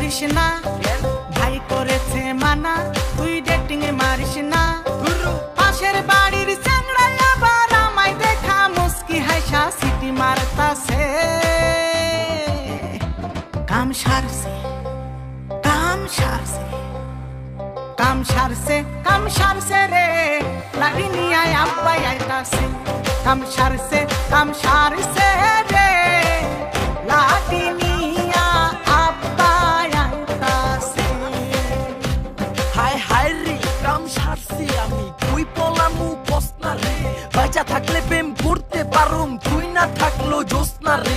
করিস না, ভাই করেছে মানা, তুই ডেটিং এ মারিস না। পাশের বাড়ির চ্যাংড়াই আবার আমায় দেখা মুস্কি হাসা সিটি মারতাছে। কাম সারছে, কাম সারছে, কাম সারছে, কাম সারছে রে, লাঠি নিয়ে আব্বাই আইতাছে। কাম সারছে, কাম সারছে রে, লাঠি নিয়ে আব্বাই আইতাছে। হায় হায় রে, কাম সারছি আমি, তুই পলামু বসনা রে। বাইচা থাকলে প্রেম করতে পারুম, তুই না থাকলো জোসনা রে।